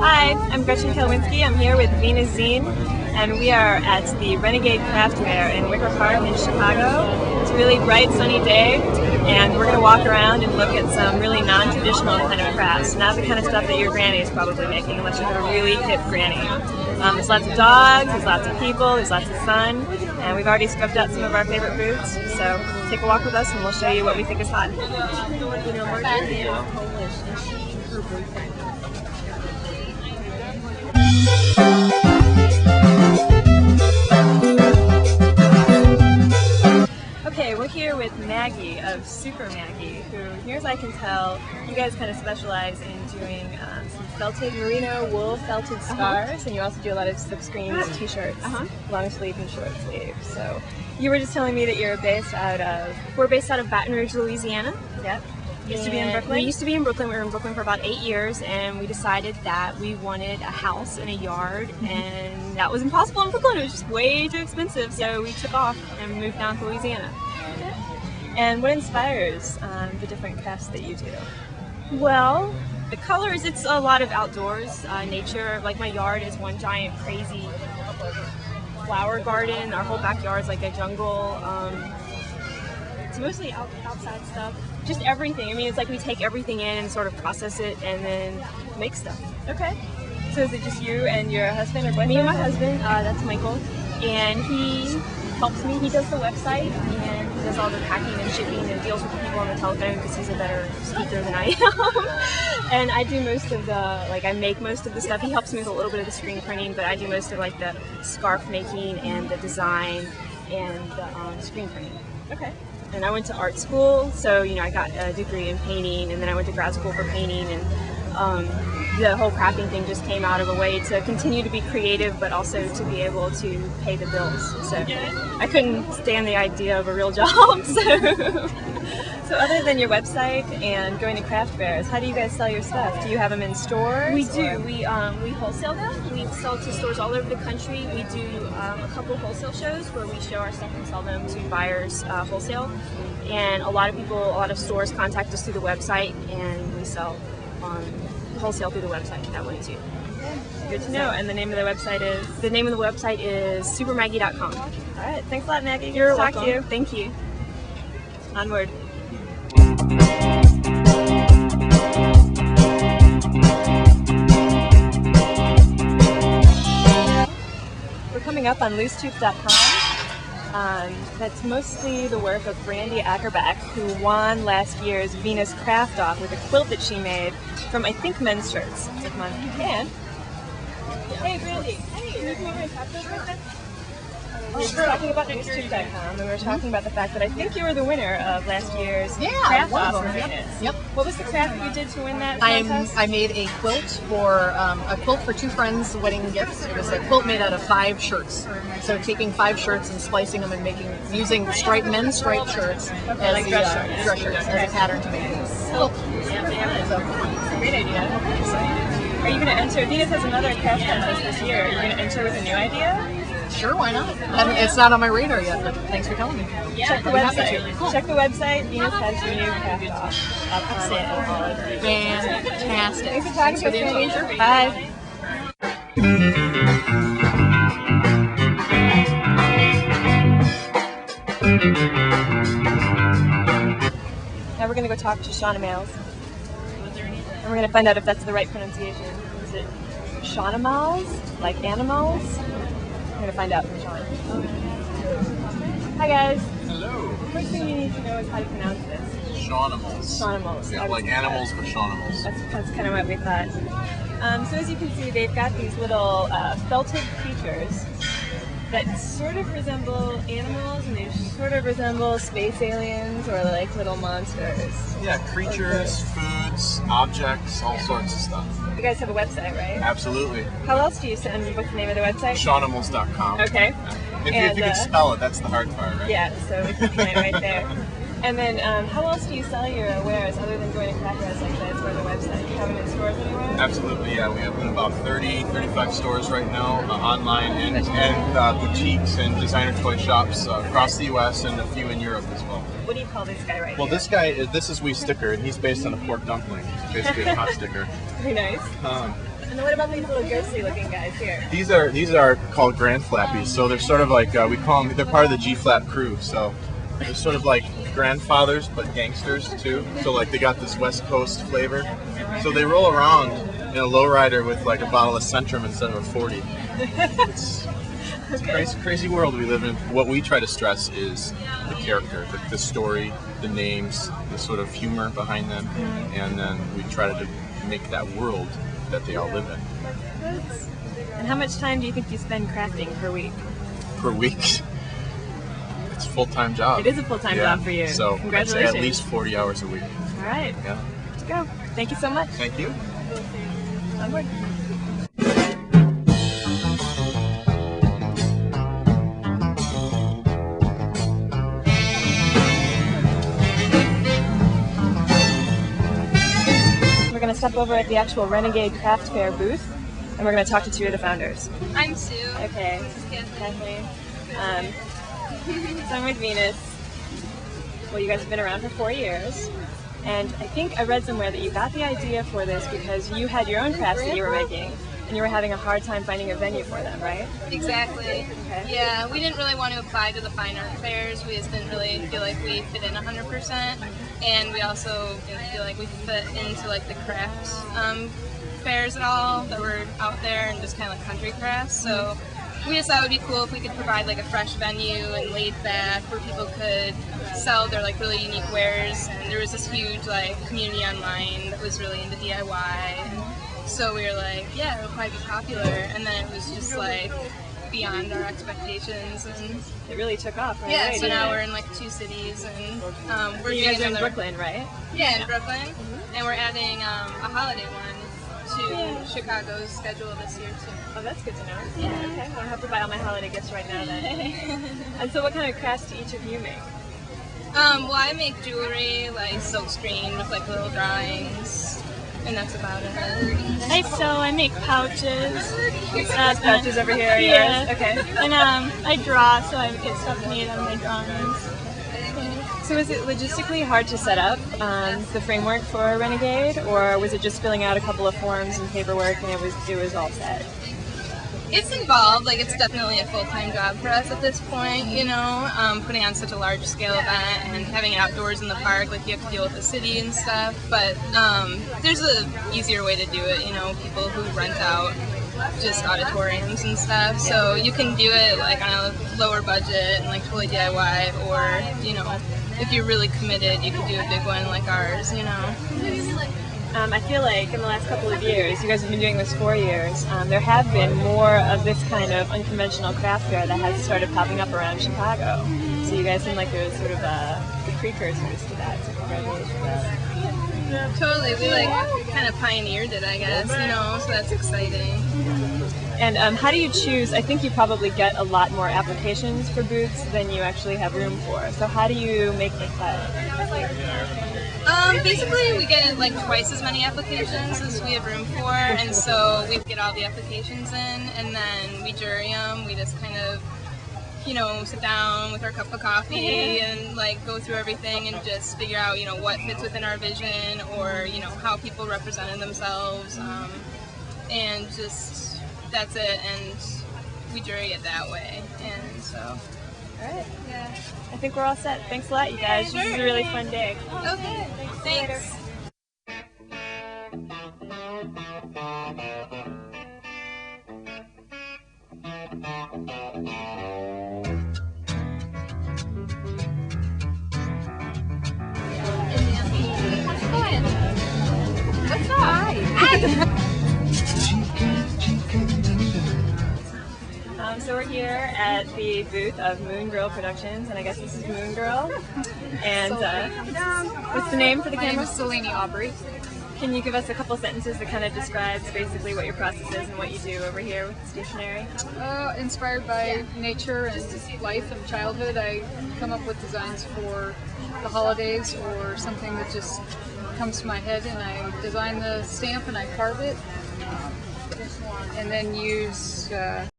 Hi, I'm Gretchen Kalwinski. I'm here with Zine, and we are at the Renegade Craft Fair in Wicker Park in Chicago. It's a really bright, sunny day, and we're going to walk around and look at some really non-traditional kind of crafts. Not the kind of stuff that your granny is probably making, unless you have a really hip granny. There's lots of dogs, there's lots of people, there's lots of sun, and we've already scrubbed out some of our favorite booths. So take a walk with us, and we'll show you what we think is hot. Okay, we're here with Maggie of Super Maggie, who, here as I can tell, you guys kind of specialize in doing some felted merino wool felted scarves, and you also do a lot of slipscreens, t-shirts, long sleeve and short sleeve. So you were just telling me that we're based out of Baton Rouge, Louisiana. Yep. Used to be in Brooklyn? We used to be in Brooklyn. We were in Brooklyn for about 8 years, and we decided that we wanted a house and a yard, and that was impossible in Brooklyn. It was just way too expensive, so we took off and moved down to Louisiana. And what inspires the different crafts that you do? Well, the colors, it's a lot of outdoors, nature. Like my yard is one giant crazy flower garden. Our whole backyard is like a jungle. It's mostly outside stuff. Just everything. I mean, it's like we take everything in and sort of process it and then make stuff. Okay. So is it just you and your husband or boyfriend? Me and my husband. That's Michael. And he helps me. He does the website and he does all the packing and shipping and deals with the people on the telephone because he's a better speaker than I am. And I do most of I make most of the stuff. He helps me with a little bit of the screen printing, but I do most of like the scarf making and the design and the screen printing. Okay. And I went to art school, so I got a degree in painting, and then I went to grad school for painting, and the whole crafting thing just came out of a way to continue to be creative, but also to be able to pay the bills. So I couldn't stand the idea of a real job. So other than your website and going to craft fairs, how do you guys sell your stuff? Do you have them in stores? We do. We wholesale them. We sell to stores all over the country. We do a couple wholesale shows where we show our stuff and sell them to buyers wholesale. And a lot of stores contact us through the website, and we sell wholesale through the website that way too. Good to know. And the name of the website is? The name of the website is supermaggie.com. All right. Thanks a lot, Maggie. You're welcome. Thank you. Onward. We're coming up on loosetooth.com. That's mostly the work of Brandy Ackerback, who won last year's Venus Craft Off with a quilt that she made from, I think, men's shirts. So come on. And hey, Brandy. Hey, can you come over and talk to us real quick? We were talking about loosetooth.com, and we were talking about the fact that I think you were the winner of last year's craft off for Venus. Yep. What was the craft that you did to win that contest? I made a quilt for two friends' wedding gifts. It was a quilt made out of 5 shirts. So taking 5 shirts and splicing them and using men's striped shirts as dress shirts as a pattern to make this quilt. Great idea. Are you going to enter? Venus has another craft contest this year. Are you going to enter with a new idea? Sure, why not? It's not on my radar yet, but thanks for telling me. Yeah, check the website. Cool. Check the website. Venus has your new craft off on it. Fantastic. Thanks for talking to us, Brandy. Bye. Now we're going to go talk to Shauna Males. And we're going to find out if that's the right pronunciation. Is it Shauna Males? Like animals? We're going to find out from Sean. Hi guys. Hello. The first thing you need to know is how to pronounce this. Shaunimals. Shaunimals. Yeah, like animals, but Shaunimals. That's kind of what we thought. So as you can see, they've got these little felted creatures that sort of resemble animals, and they sort of resemble space aliens or like little monsters. Yeah, creatures, foods, objects, all sorts of stuff. You guys have a website, right? Absolutely. How else do you send? What's the name of the website? Shaunimals.com. Okay. If you can spell it, that's the hard part, right? Yeah, so it's right there. And then, how else do you sell your wares other than going to craft fairs like this or the website? Do you have them in stores anywhere? Absolutely, yeah. We have in about 30, 35 stores right now, online and boutiques and designer toy shops across the U.S. and a few in Europe as well. What do you call this guy right Well, here? this guy, this is Wee Sticker, and he's based on a pork dumpling. It's basically a hot sticker. Very nice. And then what about these little ghostly looking guys here? These are called Grand Flappies. So they're sort of like we call them. They're part of the G Flap crew. So they're sort of like grandfathers, but gangsters too. So like they got this West Coast flavor. So they roll around in a lowrider with like a bottle of Centrum instead of a 40. It's a crazy world we live in. What we try to stress is the character, the story, the names, the sort of humor behind them, and then we try to make that world that they all live in. And how much time do you think you spend crafting per week? Per week? It's a full-time job. It is a full-time job for you. So congratulations. At least 40 hours a week. All right. Yeah. Let's go. Thank you so much. Thank you. Onward. We're going to step over at the actual Renegade Craft Fair booth, and we're going to talk to two of the founders. I'm Sue. Okay. Kathleen. So I'm with Venus. Well, you guys have been around for 4 years, and I think I read somewhere that you got the idea for this because you had your own crafts that you were making, and you were having a hard time finding a venue for them, right? Exactly. Okay. Yeah, we didn't really want to apply to the fine art fairs. We just didn't really feel like we fit in 100%, and we also didn't feel like we fit into like the craft fairs at all that were out there, and just kind of like country crafts. So we just thought it would be cool if we could provide like a fresh venue and laid back where people could sell their like really unique wares. And there was this huge like community online that was really into DIY. So we were like, yeah, it'll probably be popular. And then it was just like beyond our expectations, and It really took off, right? yeah. So now we're in like 2 cities, and we're You guys doing are in another. Brooklyn, right? Yeah, in Brooklyn, and we're adding a holiday one to Chicago's schedule this year too. Oh, that's good to know. Yeah. Okay. Well, I have to buy all my holiday gifts right now then. And so what kind of crafts do each of you make? Well, I make jewelry, like silk screen with like little drawings, and that's about it. I sew, I make pouches. Pouches over here are Yeah. yours? Okay. And I draw, so I get stuff made out of my drawings. So was it logistically hard to set up the framework for Renegade, or was it just filling out a couple of forms and paperwork and it was all set? It's involved, like it's definitely a full-time job for us at this point, you know, putting on such a large-scale event and having it outdoors in the park, like you have to deal with the city and stuff, but there's an easier way to do it, you know, people who rent out just auditoriums and stuff, so you can do it like on a lower budget and like totally DIY, or, you know, if you're really committed, you can do a big one like ours, you know. I feel like in the last couple of years, you guys have been doing this 4 years, there have been more of this kind of unconventional craft fair that has started popping up around Chicago. So you guys seem like you're sort of the precursors to that, so congratulations. Yeah, totally. We like kind of pioneered it, I guess, you know, so that's exciting. And how do you choose? I think you probably get a lot more applications for booths than you actually have room for. So how do you make the cut? Basically, we get like twice as many applications as we have room for, and so we get all the applications in, and then we jury them. We just kind of, you know, sit down with our cup of coffee and like go through everything and just figure out, you know, what fits within our vision, or, you know, how people represented themselves, and just that's it, and we jury it that way, and so. All right. Yeah. I think we're all set. Thanks a lot, you guys. This is a really fun day. Okay. Thanks. What's up? So we're here at the booth of Moon Girl Productions, and I guess this is Moon Girl. And what's the name for the My name camera? is Selene Aubrey. Can you give us a couple sentences that kind of describes basically what your process is and what you do over here with stationery? Inspired by nature and life and childhood, I come up with designs for the holidays or something that just comes to my head, and I design the stamp and I carve it, and then use